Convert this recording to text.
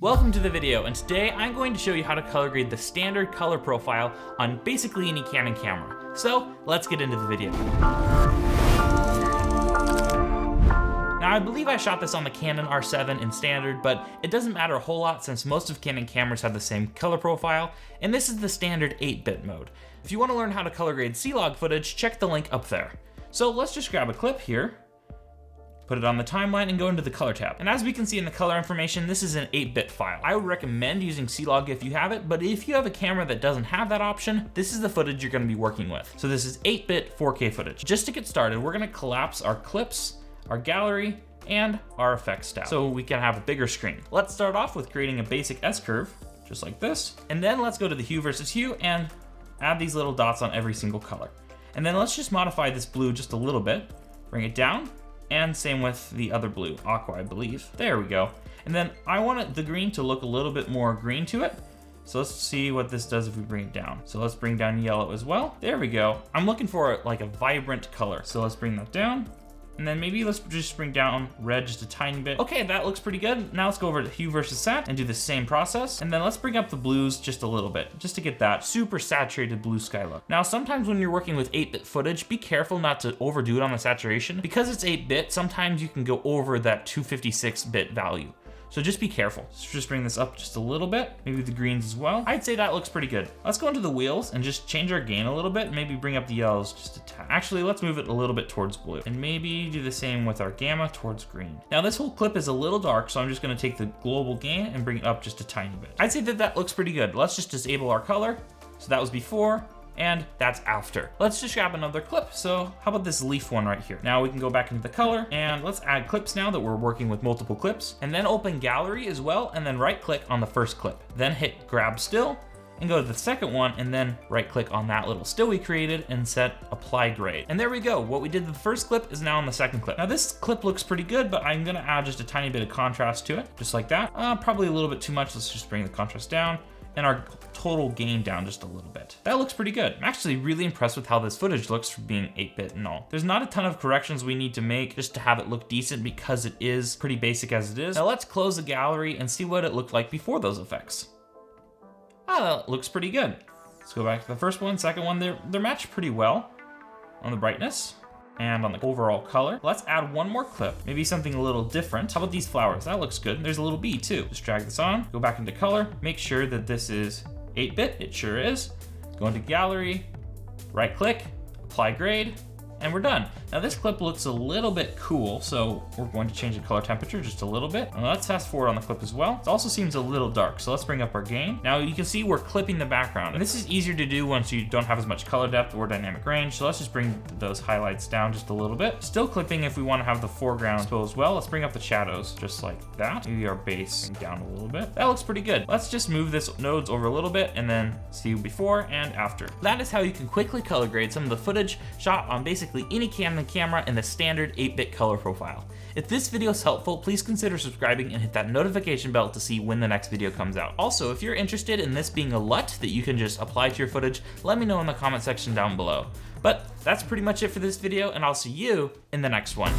Welcome to the video, and today I'm going to show you how to color grade the standard color profile on basically any Canon camera. So let's get into the video. Now I believe I shot this on the Canon R7 in standard, but it doesn't matter a whole lot since most of Canon cameras have the same color profile, and this is the standard 8-bit mode. If you want to learn how to color grade C-Log footage, check the link up there. So let's just grab a clip here, put it on the timeline, and go into the color tab. And as we can see in the color information, this is an 8-bit file. I would recommend using C-Log if you have it, but if you have a camera that doesn't have that option, this is the footage you're gonna be working with. So this is 8-bit 4K footage. Just to get started, we're gonna collapse our clips, our gallery, and our effects tab so we can have a bigger screen. Let's start off with creating a basic S-curve, just like this. And then let's go to the hue versus hue and add these little dots on every single color. And then let's just modify this blue just a little bit, bring it down, and same with the other blue, aqua, I believe. There we go. And then I want the green to look a little bit more green to it. So let's see what this does if we bring it down. So let's bring down yellow as well. There we go. I'm looking for like a vibrant color. So let's bring that down. And then maybe let's just bring down red just a tiny bit. Okay, that looks pretty good. Now let's go over to hue versus sat and do the same process. And then let's bring up the blues just a little bit, just to get that super saturated blue sky look. Now, sometimes when you're working with 8-bit footage, be careful not to overdo it on the saturation. Because it's 8-bit, sometimes you can go over that 256-bit value. So just be careful. Let's just bring this up just a little bit, maybe the greens as well. I'd say that looks pretty good. Let's go into the wheels and just change our gain a little bit, maybe bring up the yellows just a tad. Actually, let's move it a little bit towards blue, and maybe do the same with our gamma towards green. Now this whole clip is a little dark, so I'm just gonna take the global gain and bring it up just a tiny bit. I'd say that looks pretty good. Let's just disable our color. So that was before, and that's after. Let's just grab another clip. So how about this leaf one right here? Now we can go back into the color and let's add clips now that we're working with multiple clips, and then open gallery as well, and then right click on the first clip. Then hit grab still and go to the second one, and then right click on that little still we created and set apply grade. And there we go. What we did in the first clip is now on the second clip. Now this clip looks pretty good, but I'm gonna add just a tiny bit of contrast to it, just like that. Probably a little bit too much. Let's just bring the contrast down and our total gain down just a little bit. That looks pretty good. I'm actually really impressed with how this footage looks for being 8-bit and all. There's not a ton of corrections we need to make just to have it look decent because it is pretty basic as it is. Now let's close the gallery and see what it looked like before those effects. That looks pretty good. Let's go back to the first one, second one. They're matched pretty well on the brightness and on the overall color. Let's add one more clip, maybe something a little different. How about these flowers? That looks good. There's a little bee too. Just drag this on, go back into color, make sure that this is 8-bit, it sure is. Go into gallery, right click, apply grade, and we're done. Now this clip looks a little bit cool, so we're going to change the color temperature just a little bit. And let's fast forward on the clip as well. It also seems a little dark, so let's bring up our gain. Now you can see we're clipping the background, and this is easier to do once you don't have as much color depth or dynamic range. So let's just bring those highlights down just a little bit. Still clipping if we want to have the foreground exposed well. Let's bring up the shadows just like that. Maybe our base down a little bit. That looks pretty good. Let's just move this nodes over a little bit and then see before and after. That is how you can quickly color grade some of the footage shot on basically any Canon camera in the standard 8-bit color profile. If this video is helpful, please consider subscribing and hit that notification bell to see when the next video comes out. Also, if you're interested in this being a LUT that you can just apply to your footage, let me know in the comment section down below. But that's pretty much it for this video, and I'll see you in the next one.